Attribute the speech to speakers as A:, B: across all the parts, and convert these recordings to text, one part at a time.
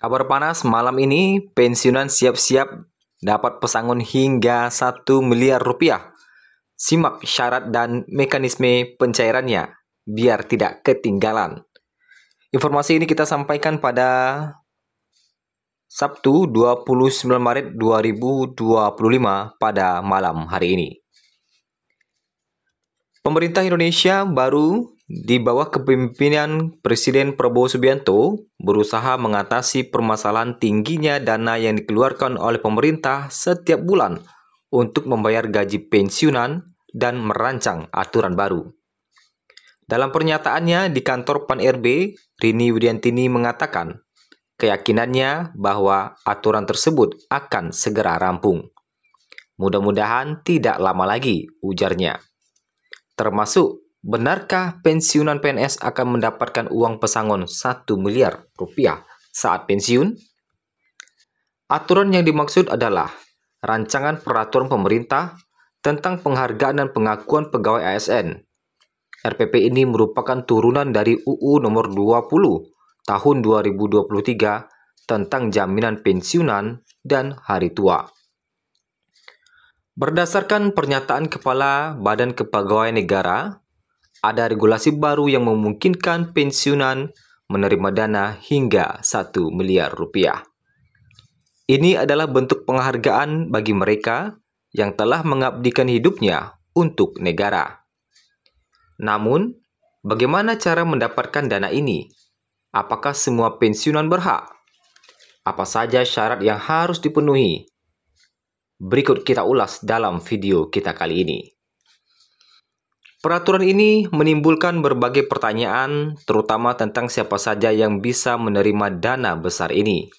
A: Kabar panas malam ini, pensiunan siap-siap dapat pesangon hingga 1 miliar rupiah. Simak syarat dan mekanisme pencairannya biar tidak ketinggalan. Informasi ini kita sampaikan pada Sabtu 29 Maret 2025 pada malam hari ini. Pemerintah Indonesia baru di bawah kepemimpinan Presiden Prabowo Subianto berusaha mengatasi permasalahan tingginya dana yang dikeluarkan oleh pemerintah setiap bulan untuk membayar gaji pensiunan dan merancang aturan baru. Dalam pernyataannya di kantor Pan-RB, Rini Widiantini mengatakan keyakinannya bahwa aturan tersebut akan segera rampung. Mudah-mudahan tidak lama lagi, ujarnya. Termasuk, benarkah pensiunan PNS akan mendapatkan uang pesangon 1 miliar rupiah saat pensiun? Aturan yang dimaksud adalah rancangan peraturan pemerintah tentang penghargaan dan pengakuan pegawai ASN. RPP ini merupakan turunan dari UU nomor 20 tahun 2023 tentang jaminan pensiunan dan hari tua. Berdasarkan pernyataan Kepala Badan Kepegawaian Negara, ada regulasi baru yang memungkinkan pensiunan menerima dana hingga 1 miliar rupiah. Ini adalah bentuk penghargaan bagi mereka yang telah mengabdikan hidupnya untuk negara. Namun, bagaimana cara mendapatkan dana ini? Apakah semua pensiunan berhak? Apa saja syarat yang harus dipenuhi? Berikut kita ulas dalam video kita kali ini. Peraturan ini menimbulkan berbagai pertanyaan, terutama tentang siapa saja yang bisa menerima dana besar ini.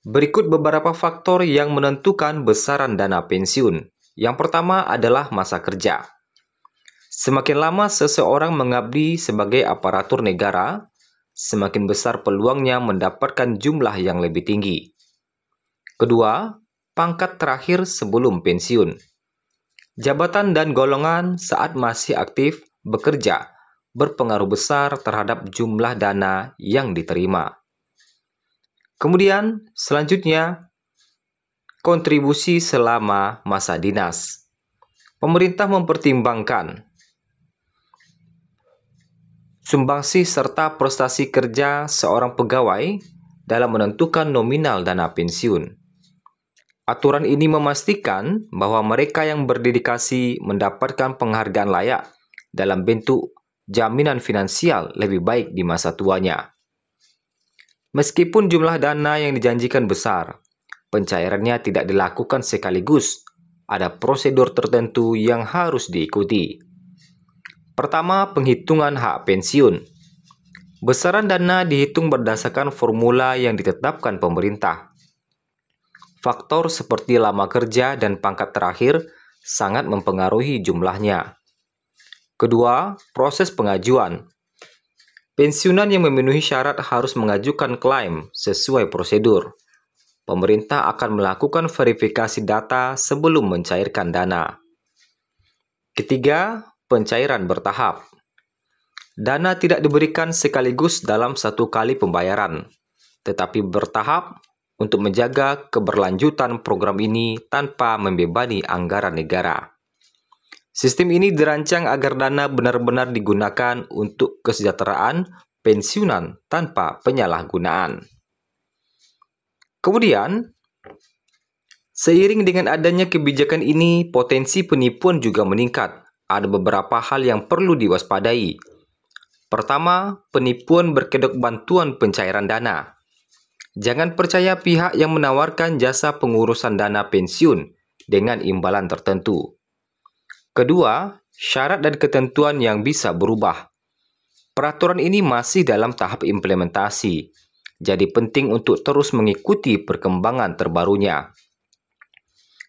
A: Berikut beberapa faktor yang menentukan besaran dana pensiun. Yang pertama adalah masa kerja. Semakin lama seseorang mengabdi sebagai aparatur negara, semakin besar peluangnya mendapatkan jumlah yang lebih tinggi. Kedua, pangkat terakhir sebelum pensiun. Jabatan dan golongan saat masih aktif bekerja berpengaruh besar terhadap jumlah dana yang diterima. Kemudian, selanjutnya, kontribusi selama masa dinas. Pemerintah mempertimbangkan sumbangsi serta prestasi kerja seorang pegawai dalam menentukan nominal dana pensiun. Aturan ini memastikan bahwa mereka yang berdedikasi mendapatkan penghargaan layak dalam bentuk jaminan finansial lebih baik di masa tuanya. Meskipun jumlah dana yang dijanjikan besar, pencairannya tidak dilakukan sekaligus. Ada prosedur tertentu yang harus diikuti. Pertama, penghitungan hak pensiun. Besaran dana dihitung berdasarkan formula yang ditetapkan pemerintah. Faktor seperti lama kerja dan pangkat terakhir sangat mempengaruhi jumlahnya. Kedua, proses pengajuan. Pensiunan yang memenuhi syarat harus mengajukan klaim sesuai prosedur. Pemerintah akan melakukan verifikasi data sebelum mencairkan dana. Ketiga, pencairan bertahap. Dana tidak diberikan sekaligus dalam satu kali pembayaran, tetapi bertahap untuk menjaga keberlanjutan program ini tanpa membebani anggaran negara. Sistem ini dirancang agar dana benar-benar digunakan untuk kesejahteraan pensiunan tanpa penyalahgunaan. Kemudian, seiring dengan adanya kebijakan ini, potensi penipuan juga meningkat. Ada beberapa hal yang perlu diwaspadai. Pertama, penipuan berkedok bantuan pencairan dana. Jangan percaya pihak yang menawarkan jasa pengurusan dana pensiun dengan imbalan tertentu. Kedua, syarat dan ketentuan yang bisa berubah. Peraturan ini masih dalam tahap implementasi, jadi penting untuk terus mengikuti perkembangan terbarunya.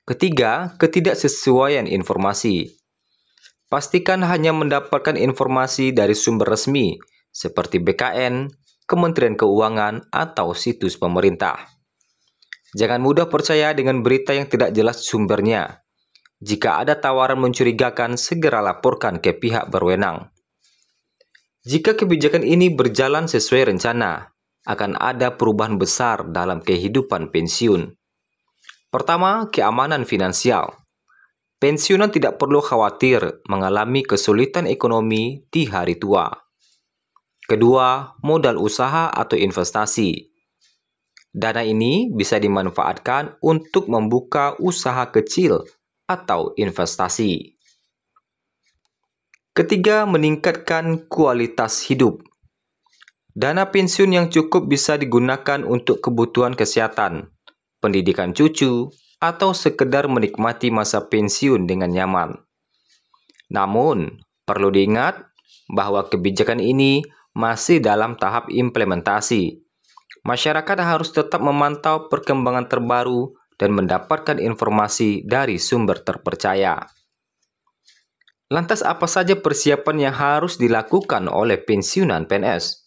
A: Ketiga, ketidaksesuaian informasi. Pastikan hanya mendapatkan informasi dari sumber resmi seperti BKN, Kementerian Keuangan, atau situs pemerintah. Jangan mudah percaya dengan berita yang tidak jelas sumbernya. Jika ada tawaran mencurigakan, segera laporkan ke pihak berwenang. Jika kebijakan ini berjalan sesuai rencana, akan ada perubahan besar dalam kehidupan pensiun. Pertama, keamanan finansial. Pensiunan tidak perlu khawatir mengalami kesulitan ekonomi di hari tua. Kedua, modal usaha atau investasi. Dana ini bisa dimanfaatkan untuk membuka usaha kecil atau investasi. Ketiga, meningkatkan kualitas hidup. Dana pensiun yang cukup bisa digunakan untuk kebutuhan kesehatan, pendidikan cucu, atau sekedar menikmati masa pensiun dengan nyaman. Namun, perlu diingat bahwa kebijakan ini masih dalam tahap implementasi. Masyarakat harus tetap memantau perkembangan terbaru dan mendapatkan informasi dari sumber terpercaya. Lantas apa saja persiapan yang harus dilakukan oleh pensiunan PNS?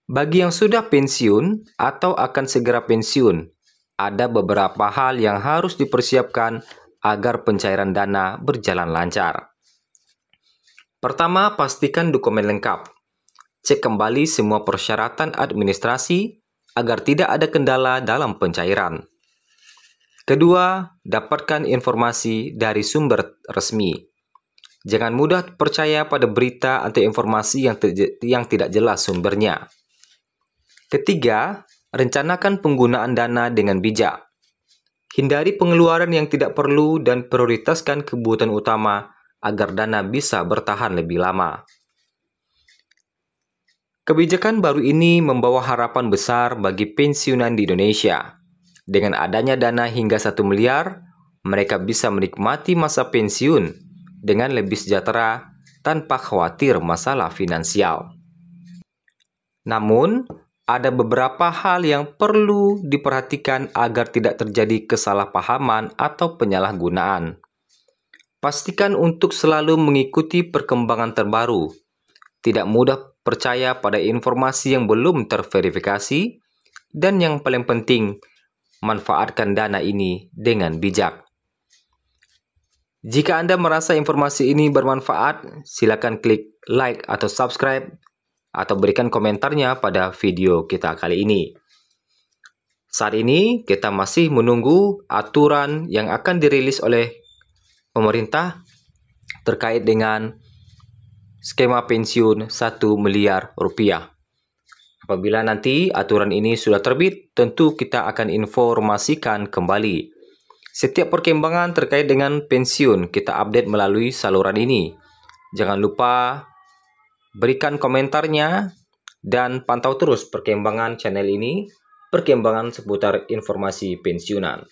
A: Bagi yang sudah pensiun atau akan segera pensiun, ada beberapa hal yang harus dipersiapkan agar pencairan dana berjalan lancar. Pertama, pastikan dokumen lengkap. Cek kembali semua persyaratan administrasi agar tidak ada kendala dalam pencairan. Kedua, dapatkan informasi dari sumber resmi. Jangan mudah percaya pada berita atau informasi yang tidak jelas sumbernya. Ketiga, rencanakan penggunaan dana dengan bijak. Hindari pengeluaran yang tidak perlu dan prioritaskan kebutuhan utama agar dana bisa bertahan lebih lama. Kebijakan baru ini membawa harapan besar bagi pensiunan di Indonesia. Dengan adanya dana hingga 1 miliar, mereka bisa menikmati masa pensiun dengan lebih sejahtera tanpa khawatir masalah finansial. Namun, ada beberapa hal yang perlu diperhatikan agar tidak terjadi kesalahpahaman atau penyalahgunaan. Pastikan untuk selalu mengikuti perkembangan terbaru. Tidak mudah percaya pada informasi yang belum terverifikasi, dan yang paling penting, manfaatkan dana ini dengan bijak. Jika Anda merasa informasi ini bermanfaat, silakan klik like atau subscribe, atau berikan komentarnya pada video kita kali ini. Saat ini, kita masih menunggu aturan yang akan dirilis oleh pemerintah terkait dengan skema pensiun 1 miliar rupiah. Apabila nanti aturan ini sudah terbit, tentu kita akan informasikan kembali. Setiap perkembangan terkait dengan pensiun kita update melalui saluran ini. Jangan lupa berikan komentarnya dan pantau terus perkembangan channel ini, perkembangan seputar informasi pensiunan.